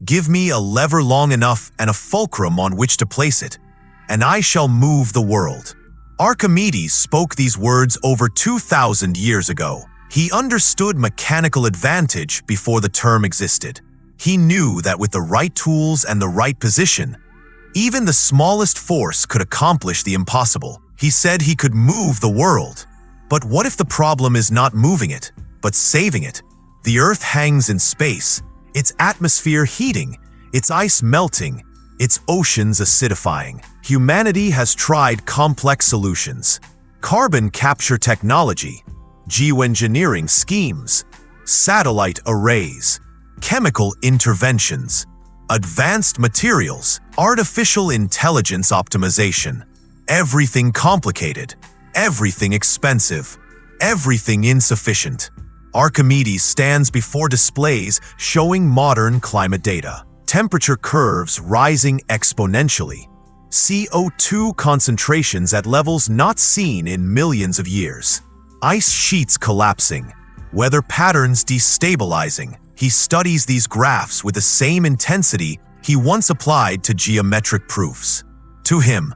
Give me a lever long enough and a fulcrum on which to place it, and I shall move the world." Archimedes spoke these words over 2,000 years ago. He understood mechanical advantage before the term existed. He knew that with the right tools and the right position, even the smallest force could accomplish the impossible. He said he could move the world. But what if the problem is not moving it, but saving it? The Earth hangs in space, its atmosphere heating, its ice melting, its oceans acidifying. Humanity has tried complex solutions: carbon capture technology, geoengineering schemes, satellite arrays, chemical interventions, advanced materials, artificial intelligence optimization. Everything complicated, everything expensive, everything insufficient. Archimedes stands before displays showing modern climate data. Temperature curves rising exponentially. CO2 concentrations at levels not seen in millions of years. Ice sheets collapsing. Weather patterns destabilizing. He studies these graphs with the same intensity he once applied to geometric proofs. To him,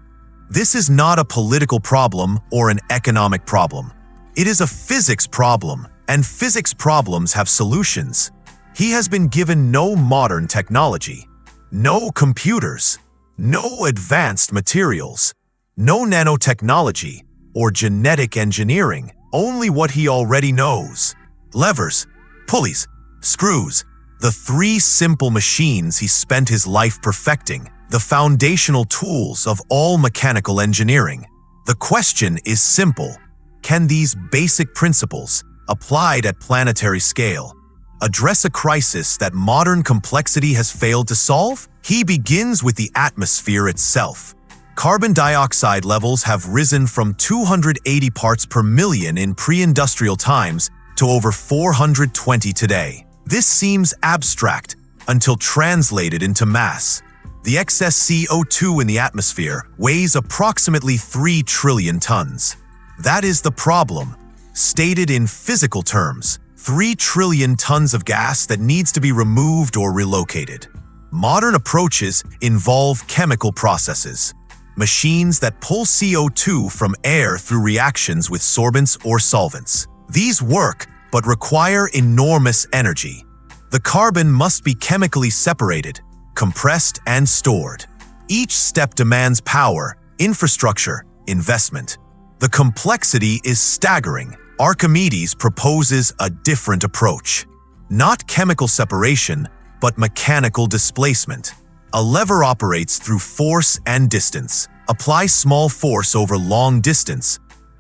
this is not a political problem or an economic problem. It is a physics problem, and physics problems have solutions. He has been given no modern technology, no computers, no advanced materials, no nanotechnology or genetic engineering, only what he already knows. Levers, pulleys, screws, the three simple machines he spent his life perfecting, the foundational tools of all mechanical engineering. The question is simple: can these basic principles, applied at planetary scale, address a crisis that modern complexity has failed to solve? He begins with the atmosphere itself. Carbon dioxide levels have risen from 280 parts per million in pre-industrial times to over 420 today. This seems abstract until translated into mass. The excess CO2 in the atmosphere weighs approximately 3 trillion tons. That is the problem. Stated in physical terms, 3 trillion tons of gas that needs to be removed or relocated. Modern approaches involve chemical processes, machines that pull CO2 from air through reactions with sorbents or solvents. These work, but require enormous energy. The carbon must be chemically separated, compressed, and stored. Each step demands power, infrastructure, investment. The complexity is staggering. Archimedes proposes a different approach. Not chemical separation, but mechanical displacement. A lever operates through force and distance. Apply small force over long distance.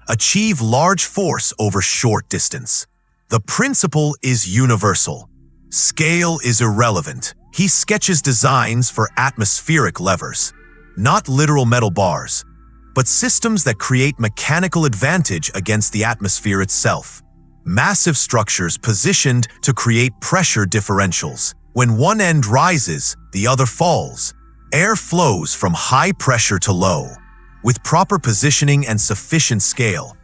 Achieve large force over short distance. The principle is universal. Scale is irrelevant. He sketches designs for atmospheric levers, not literal metal bars, but systems that create mechanical advantage against the atmosphere itself. Massive structures positioned to create pressure differentials. When one end rises, the other falls. Air flows from high pressure to low. With proper positioning and sufficient scale,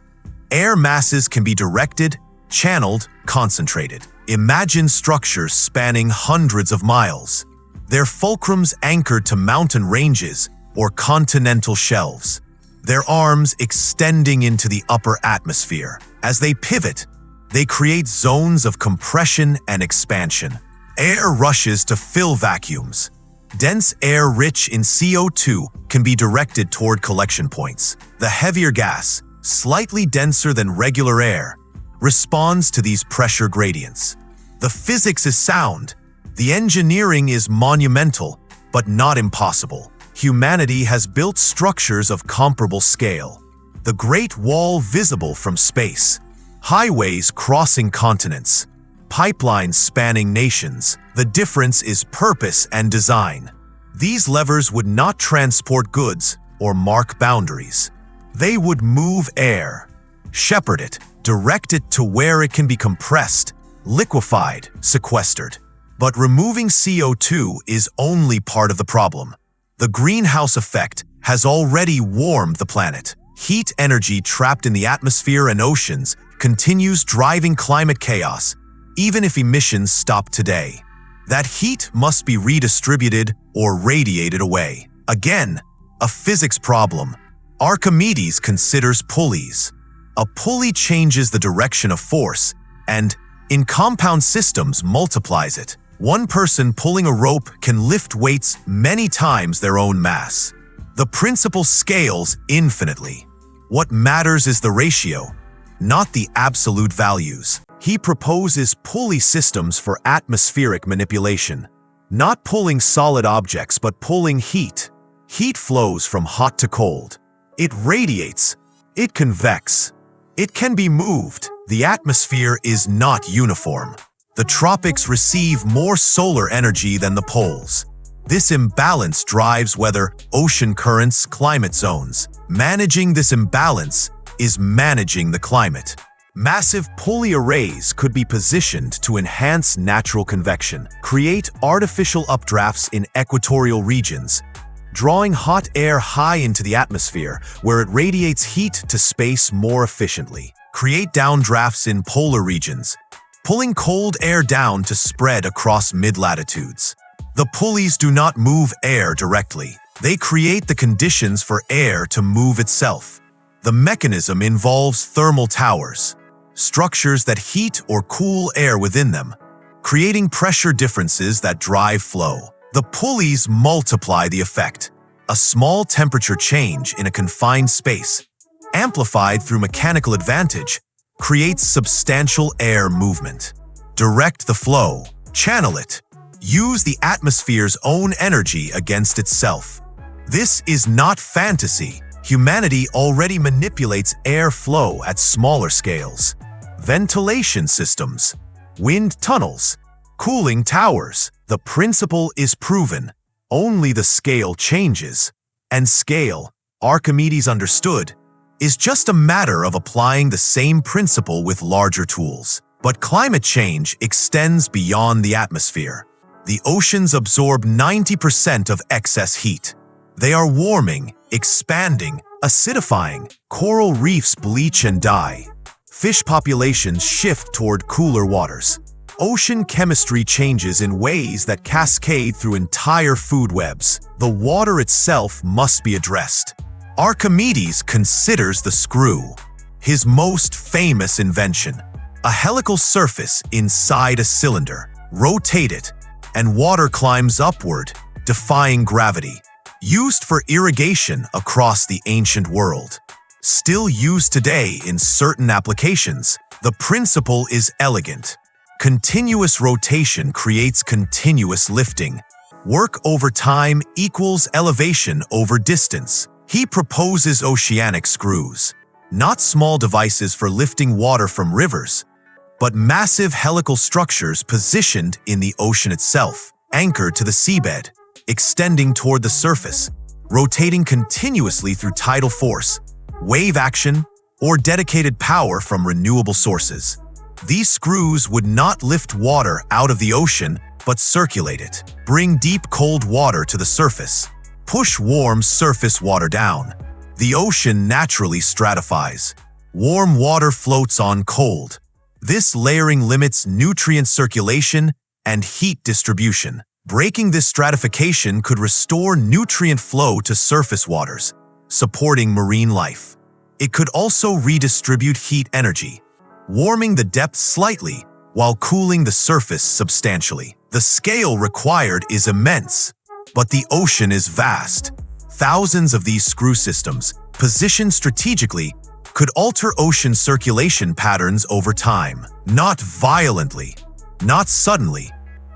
air masses can be directed, channeled, concentrated. Imagine structures spanning hundreds of miles. Their fulcrums anchored to mountain ranges or continental shelves. Their arms extending into the upper atmosphere. As they pivot, they create zones of compression and expansion. Air rushes to fill vacuums. Dense air rich in CO2 can be directed toward collection points. The heavier gas, slightly denser than regular air, responds to these pressure gradients. The physics is sound. The engineering is monumental, but not impossible. Humanity has built structures of comparable scale. The Great Wall visible from space, highways crossing continents, pipelines spanning nations. The difference is purpose and design. These levers would not transport goods or mark boundaries. They would move air, shepherd it, direct it to where it can be compressed, liquefied, sequestered. But removing CO2 is only part of the problem. The greenhouse effect has already warmed the planet. Heat energy trapped in the atmosphere and oceans continues driving climate chaos, even if emissions stop today. That heat must be redistributed or radiated away. Again, a physics problem. Archimedes considers pulleys. A pulley changes the direction of force and, in compound systems, multiplies it. One person pulling a rope can lift weights many times their own mass. The principle scales infinitely. What matters is the ratio, not the absolute values. He proposes pulley systems for atmospheric manipulation, not pulling solid objects but pulling heat. Heat flows from hot to cold. It radiates. It convects. It can be moved. The atmosphere is not uniform. The tropics receive more solar energy than the poles. This imbalance drives weather, ocean currents, climate zones. Managing this imbalance is managing the climate. Massive pulley arrays could be positioned to enhance natural convection, create artificial updrafts in equatorial regions, drawing hot air high into the atmosphere where it radiates heat to space more efficiently. Create downdrafts in polar regions, pulling cold air down to spread across mid-latitudes. The pulleys do not move air directly. They create the conditions for air to move itself. The mechanism involves thermal towers, structures that heat or cool air within them, creating pressure differences that drive flow. The pulleys multiply the effect. A small temperature change in a confined space, amplified through mechanical advantage, creates substantial air movement. Direct the flow, channel it, use the atmosphere's own energy against itself. This is not fantasy. Humanity already manipulates air flow at smaller scales. Ventilation systems, wind tunnels, cooling towers. The principle is proven. Only the scale changes. And scale, Archimedes understood, is just a matter of applying the same principle with larger tools. But climate change extends beyond the atmosphere. The oceans absorb 90% of excess heat. They are warming, expanding, acidifying. Coral reefs bleach and die. Fish populations shift toward cooler waters. Ocean chemistry changes in ways that cascade through entire food webs. The water itself must be addressed. Archimedes considers the screw his most famous invention. A helical surface inside a cylinder. Rotate it, and water climbs upward, defying gravity. Used for irrigation across the ancient world. Still used today in certain applications, the principle is elegant. Continuous rotation creates continuous lifting. Work over time equals elevation over distance. He proposes oceanic screws, not small devices for lifting water from rivers, but massive helical structures positioned in the ocean itself, anchored to the seabed, extending toward the surface, rotating continuously through tidal force, wave action, or dedicated power from renewable sources. These screws would not lift water out of the ocean, but circulate it. Bring deep cold water to the surface. Push warm surface water down. The ocean naturally stratifies. Warm water floats on cold. This layering limits nutrient circulation and heat distribution. Breaking this stratification could restore nutrient flow to surface waters, supporting marine life. It could also redistribute heat energy, warming the depth slightly while cooling the surface substantially. The scale required is immense, but the ocean is vast. Thousands of these screw systems, positioned strategically, could alter ocean circulation patterns over time. Not violently, not suddenly,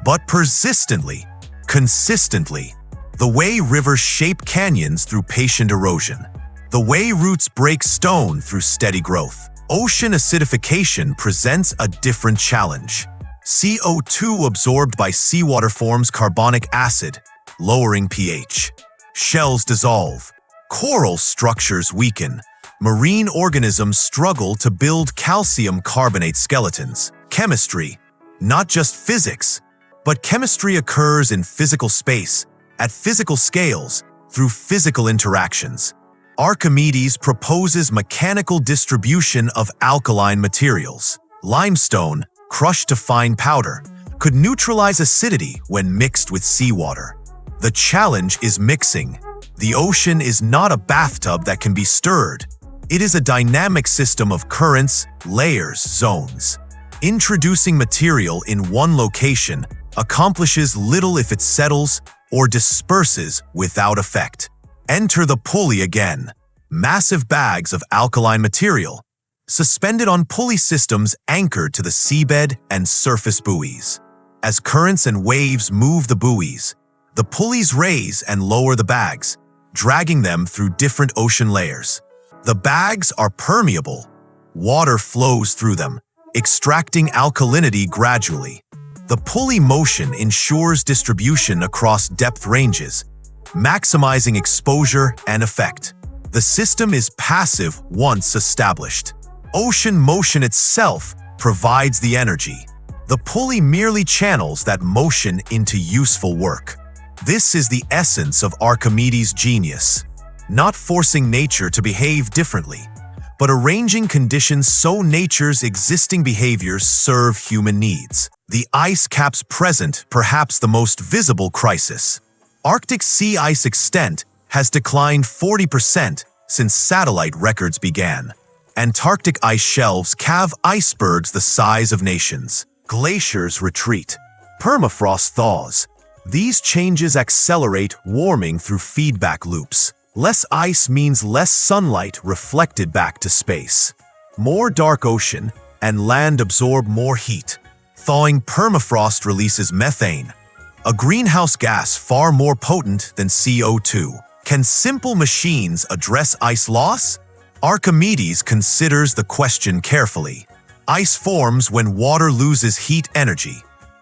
but persistently, consistently. The way rivers shape canyons through patient erosion. The way roots break stone through steady growth. Ocean acidification presents a different challenge. CO2 absorbed by seawater forms carbonic acid, lowering pH. Shells dissolve. Coral structures weaken. Marine organisms struggle to build calcium carbonate skeletons. Chemistry, not just physics, but chemistry occurs in physical space, at physical scales, through physical interactions. Archimedes proposes mechanical distribution of alkaline materials. Limestone, crushed to fine powder, could neutralize acidity when mixed with seawater. The challenge is mixing. The ocean is not a bathtub that can be stirred. It is a dynamic system of currents, layers, zones. Introducing material in one location accomplishes little if it settles or disperses without effect. Enter the pulley again. Massive bags of alkaline material, suspended on pulley systems anchored to the seabed and surface buoys. As currents and waves move the buoys, the pulleys raise and lower the bags, dragging them through different ocean layers. The bags are permeable. Water flows through them, extracting alkalinity gradually. The pulley motion ensures distribution across depth ranges, maximizing exposure and effect. The system is passive once established. Ocean motion itself provides the energy. The pulley merely channels that motion into useful work. This is the essence of Archimedes' genius, not forcing nature to behave differently, but arranging conditions so nature's existing behaviors serve human needs. The ice caps present perhaps the most visible crisis. Arctic sea ice extent has declined 40% since satellite records began. Antarctic ice shelves calve icebergs the size of nations. Glaciers retreat. Permafrost thaws. These changes accelerate warming through feedback loops. Less ice means less sunlight reflected back to space. More dark ocean and land absorb more heat. Thawing permafrost releases methane, a greenhouse gas far more potent than CO2. Can simple machines address ice loss? Archimedes considers the question carefully. Ice forms when water loses heat energy.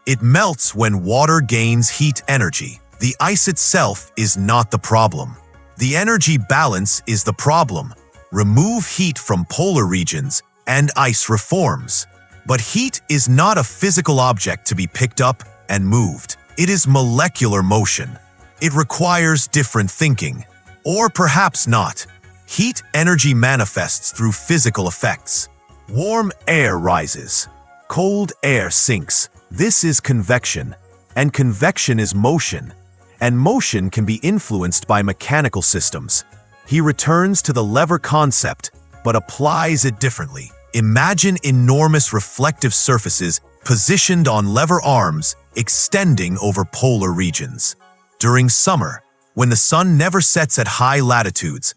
It melts when water gains heat energy. The ice itself is not the problem. The energy balance is the problem. Remove heat from polar regions and ice reforms. But heat is not a physical object to be picked up and moved. It is molecular motion. It requires different thinking. Or perhaps not. Heat energy manifests through physical effects. Warm air rises. Cold air sinks. This is convection. And convection is motion. And motion can be influenced by mechanical systems. He returns to the lever concept, but applies it differently. Imagine enormous reflective surfaces positioned on lever arms extending over polar regions. During summer, when the sun never sets at high latitudes,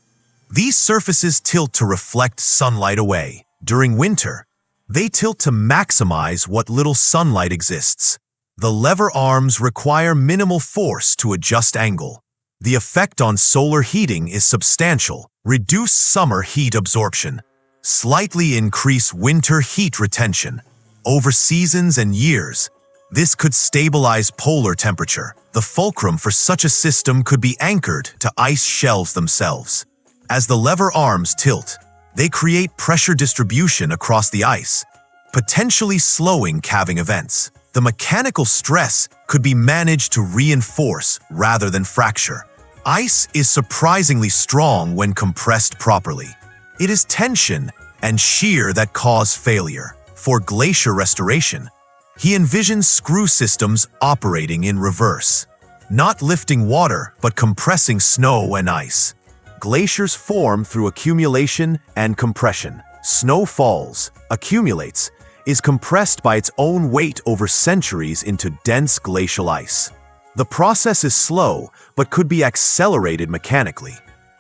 these surfaces tilt to reflect sunlight away. During winter, they tilt to maximize what little sunlight exists. The lever arms require minimal force to adjust angle. The effect on solar heating is substantial. Reduce summer heat absorption. Slightly increase winter heat retention. Over seasons and years, this could stabilize polar temperature. The fulcrum for such a system could be anchored to ice shelves themselves. As the lever arms tilt, they create pressure distribution across the ice, potentially slowing calving events. The mechanical stress could be managed to reinforce rather than fracture. Ice is surprisingly strong when compressed properly. It is tension and shear that cause failure. For glacier restoration, he envisions screw systems operating in reverse, not lifting water but compressing snow and ice. Glaciers form through accumulation and compression. Snow falls, accumulates, is compressed by its own weight over centuries into dense glacial ice. The process is slow, but could be accelerated mechanically.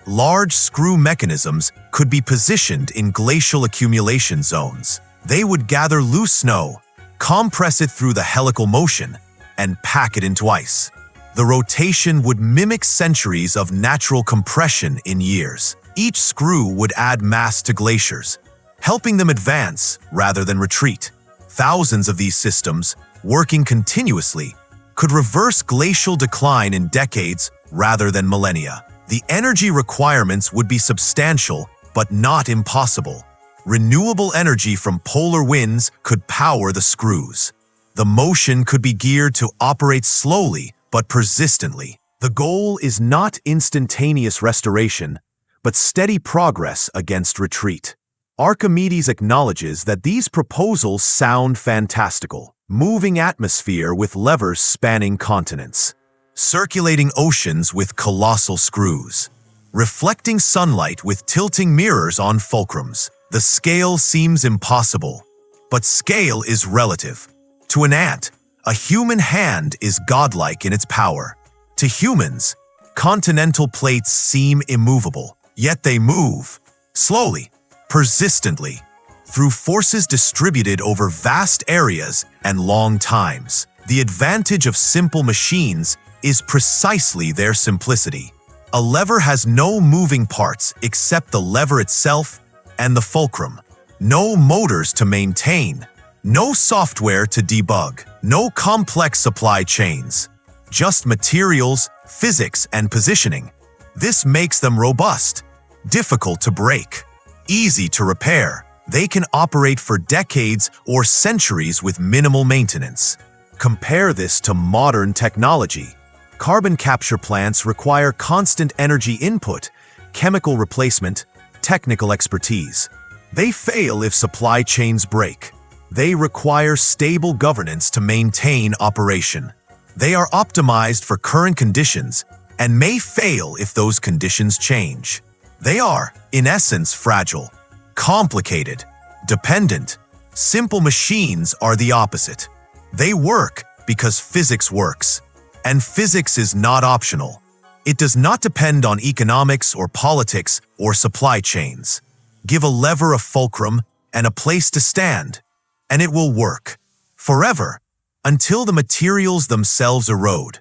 Large screw mechanisms could be positioned in glacial accumulation zones. They would gather loose snow, compress it through the helical motion, and pack it into ice. The rotation would mimic centuries of natural compression in years. Each screw would add mass to glaciers, helping them advance rather than retreat. Thousands of these systems, working continuously, could reverse glacial decline in decades rather than millennia. The energy requirements would be substantial, but not impossible. Renewable energy from polar winds could power the screws. The motion could be geared to operate slowly but persistently. The goal is not instantaneous restoration, but steady progress against retreat. Archimedes acknowledges that these proposals sound fantastical. moving atmosphere with levers spanning continents, circulating oceans with colossal screws, reflecting sunlight with tilting mirrors on fulcrums. The scale seems impossible, but scale is relative. To an ant, a human hand is godlike in its power. To humans, continental plates seem immovable, yet they move, slowly, persistently, through forces distributed over vast areas and long times. The advantage of simple machines is precisely their simplicity. A lever has no moving parts except the lever itself and the fulcrum. No motors to maintain, no software to debug, no complex supply chains. Just materials, physics, and positioning. This makes them robust, difficult to break, easy to repair. They can operate for decades or centuries with minimal maintenance. Compare this to modern technology. Carbon capture plants require constant energy input, chemical replacement, technical expertise. They fail if supply chains break. They require stable governance to maintain operation. They are optimized for current conditions and may fail if those conditions change. They are, in essence, fragile, complicated, dependent. Simple machines are the opposite. They work because physics works, and physics is not optional. It does not depend on economics or politics or supply chains. Give a lever a fulcrum and a place to stand, and it will work forever until the materials themselves erode,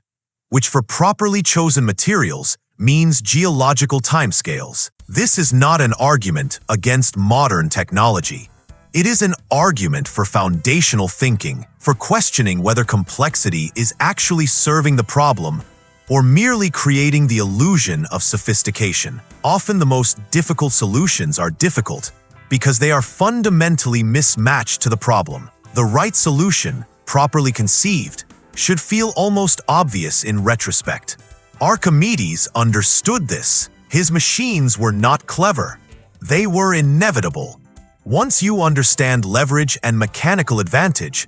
which for properly chosen materials means geological timescales. This is not an argument against modern technology. It is an argument for foundational thinking, for questioning whether complexity is actually serving the problem or merely creating the illusion of sophistication. Often the most difficult solutions are difficult because they are fundamentally mismatched to the problem. The right solution, properly conceived, should feel almost obvious in retrospect. Archimedes understood this. His machines were not clever. They were inevitable. Once you understand leverage and mechanical advantage,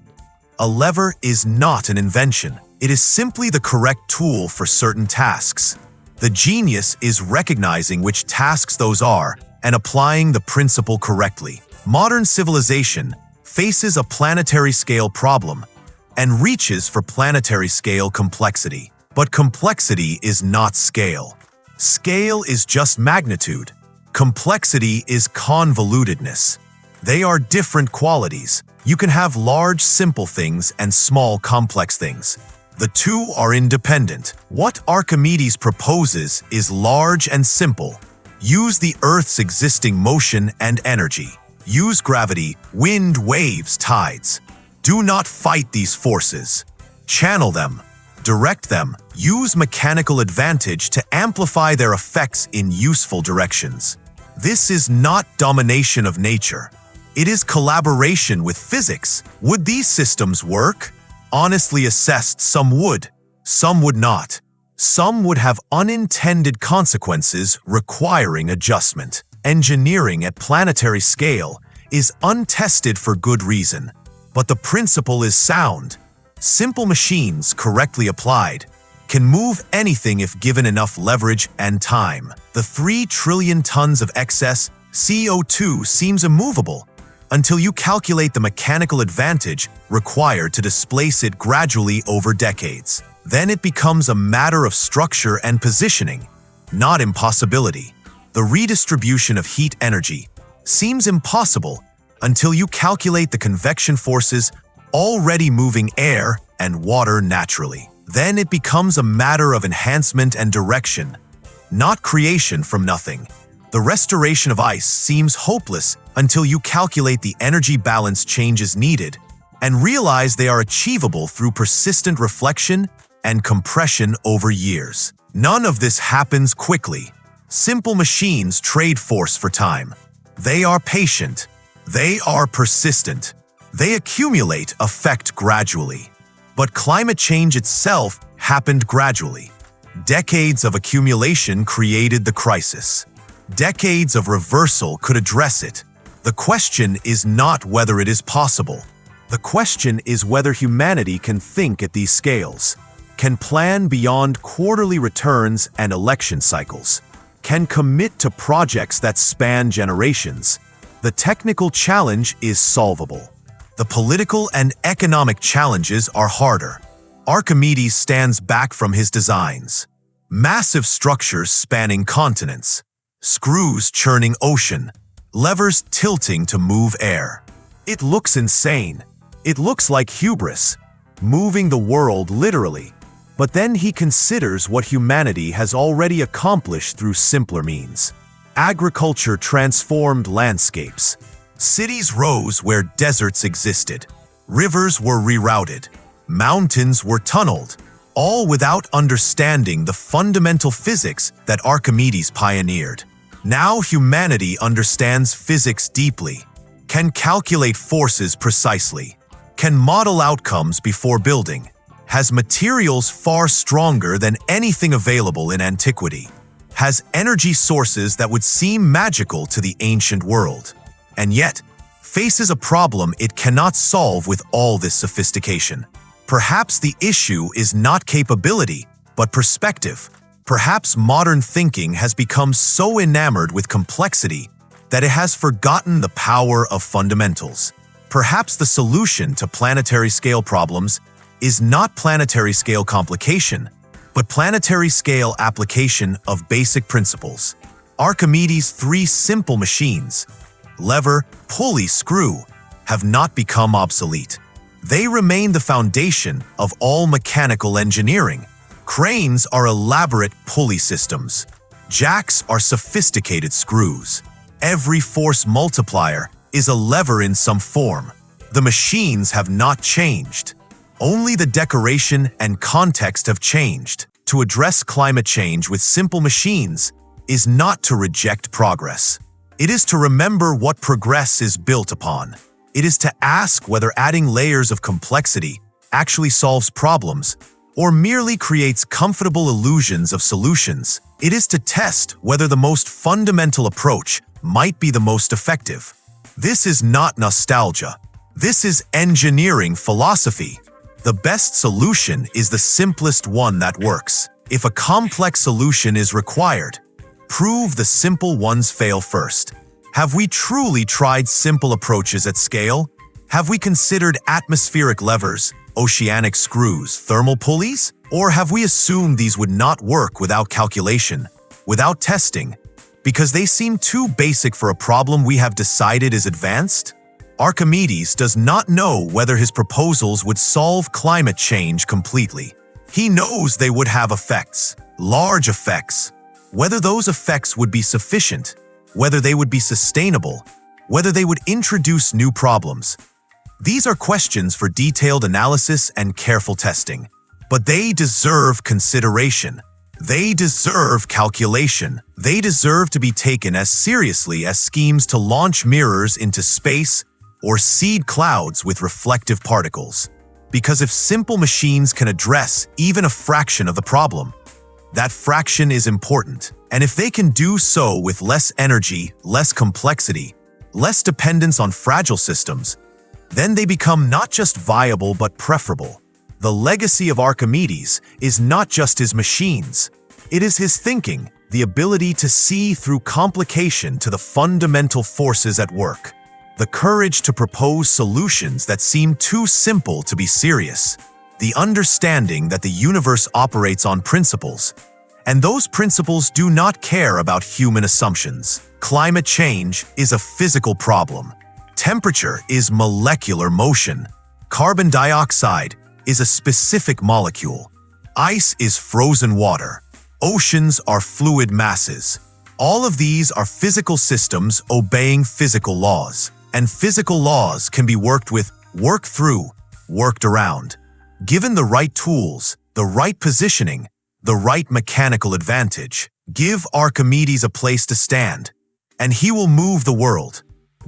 a lever is not an invention. It is simply the correct tool for certain tasks. The genius is recognizing which tasks those are and applying the principle correctly. Modern civilization faces a planetary scale problem and reaches for planetary scale complexity. But complexity is not scale. Scale is just magnitude. Complexity is convolutedness. They are different qualities. You can have large, simple things and small, complex things. The two are independent. What Archimedes proposes is large and simple. Use the Earth's existing motion and energy. Use gravity, wind, waves, tides. Do not fight these forces. Channel them. Direct them. Use mechanical advantage to amplify their effects in useful directions. This is not domination of nature. It is collaboration with physics. Would these systems work? Honestly assessed, some would not. Some would have unintended consequences requiring adjustment. Engineering at planetary scale is untested for good reason, but the principle is sound. Simple machines, correctly applied, can move anything if given enough leverage and time. The 3 trillion tons of excess CO2 seems immovable until you calculate the mechanical advantage required to displace it gradually over decades. Then it becomes a matter of structure and positioning, not impossibility. The redistribution of heat energy seems impossible until you calculate the convection forces already moving air and water naturally. Then it becomes a matter of enhancement and direction, not creation from nothing. The restoration of ice seems hopeless until you calculate the energy balance changes needed and realize they are achievable through persistent reflection and compression over years. None of this happens quickly. Simple machines trade force for time. They are patient. They are persistent. They accumulate effect gradually. But climate change itself happened gradually. Decades of accumulation created the crisis. Decades of reversal could address it. The question is not whether it is possible. The question is whether humanity can think at these scales, can plan beyond quarterly returns and election cycles, can commit to projects that span generations. The technical challenge is solvable. The political and economic challenges are harder. Archimedes stands back from his designs. Massive structures spanning continents, screws churning ocean, levers tilting to move air. It looks insane. It looks like hubris, moving the world literally. But then he considers what humanity has already accomplished through simpler means. Agriculture transformed landscapes. Cities rose where deserts existed. Rivers were rerouted. Mountains were tunneled, all without understanding the fundamental physics that Archimedes pioneered. Now humanity understands physics deeply, can calculate forces precisely, can model outcomes before building, has materials far stronger than anything available in antiquity, has energy sources that would seem magical to the ancient world, and yet faces a problem it cannot solve with all this sophistication. Perhaps the issue is not capability, but perspective. Perhaps modern thinking has become so enamored with complexity that it has forgotten the power of fundamentals. Perhaps the solution to planetary scale problems is not planetary scale complication, but planetary scale application of basic principles. Archimedes' three simple machines, lever, pulley, screw, have not become obsolete. They remain the foundation of all mechanical engineering. Cranes are elaborate pulley systems. Jacks are sophisticated screws. Every force multiplier is a lever in some form. The machines have not changed. Only the decoration and context have changed. To address climate change with simple machines is not to reject progress. It is to remember what progress is built upon. It is to ask whether adding layers of complexity actually solves problems or merely creates comfortable illusions of solutions. It is to test whether the most fundamental approach might be the most effective. This is not nostalgia. This is engineering philosophy. The best solution is the simplest one that works. If a complex solution is required, prove the simple ones fail first. Have we truly tried simple approaches at scale? Have we considered atmospheric levers, oceanic screws, thermal pulleys? Or have we assumed these would not work without calculation, without testing, because they seem too basic for a problem we have decided is advanced? Archimedes does not know whether his proposals would solve climate change completely. He knows they would have effects, large effects. Whether those effects would be sufficient, whether they would be sustainable, whether they would introduce new problems. These are questions for detailed analysis and careful testing. But they deserve consideration. They deserve calculation. They deserve to be taken as seriously as schemes to launch mirrors into space or seed clouds with reflective particles. Because if simple machines can address even a fraction of the problem, that fraction is important. And if they can do so with less energy, less complexity, less dependence on fragile systems, then they become not just viable but preferable. The legacy of Archimedes is not just his machines. It is his thinking, the ability to see through complication to the fundamental forces at work, the courage to propose solutions that seem too simple to be serious, the understanding that the universe operates on principles, and those principles do not care about human assumptions. Climate change is a physical problem. Temperature is molecular motion. Carbon dioxide is a specific molecule. Ice is frozen water. Oceans are fluid masses. All of these are physical systems obeying physical laws. And physical laws can be worked with, worked through, worked around. Given the right tools, the right positioning, the right mechanical advantage, give Archimedes a place to stand, and he will move the world.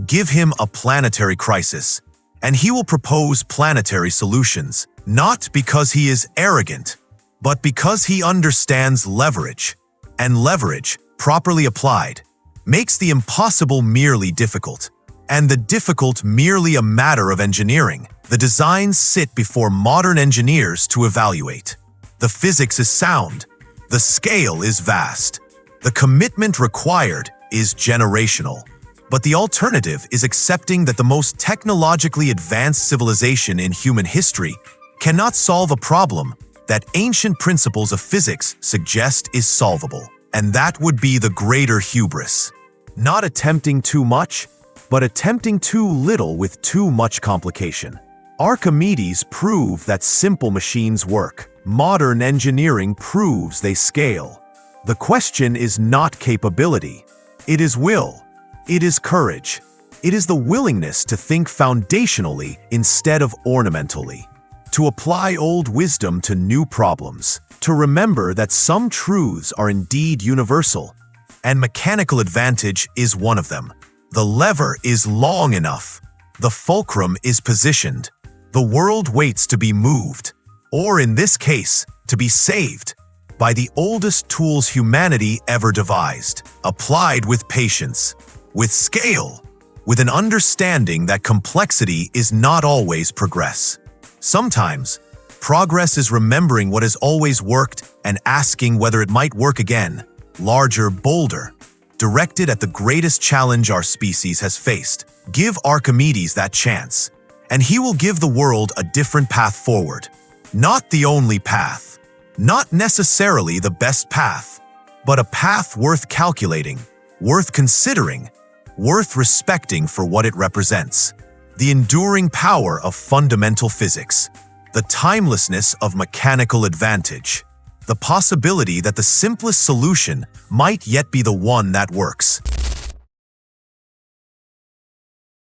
Give him a planetary crisis, and he will propose planetary solutions, not because he is arrogant, but because he understands leverage. And leverage, properly applied, makes the impossible merely difficult. and the difficult merely a matter of engineering. The designs sit before modern engineers to evaluate. The physics is sound. The scale is vast. The commitment required is generational. But the alternative is accepting that the most technologically advanced civilization in human history cannot solve a problem that ancient principles of physics suggest is solvable. And that would be the greater hubris. Not attempting too much, but attempting too little with too much complication. Archimedes proved that simple machines work. Modern engineering proves they scale. The question is not capability. It is will. It is courage. It is the willingness to think foundationally instead of ornamentally. To apply old wisdom to new problems. To remember that some truths are indeed universal, and mechanical advantage is one of them. The lever is long enough. The fulcrum is positioned. The world waits to be moved, or in this case, to be saved, by the oldest tools humanity ever devised, applied with patience, with scale, with an understanding that complexity is not always progress. Sometimes, progress is remembering what has always worked and asking whether it might work again, larger, bolder, directed at the greatest challenge our species has faced. Give Archimedes that chance, and he will give the world a different path forward. Not the only path, not necessarily the best path, but a path worth calculating, worth considering, worth respecting for what it represents. The enduring power of fundamental physics, the timelessness of mechanical advantage, the possibility that the simplest solution might yet be the one that works.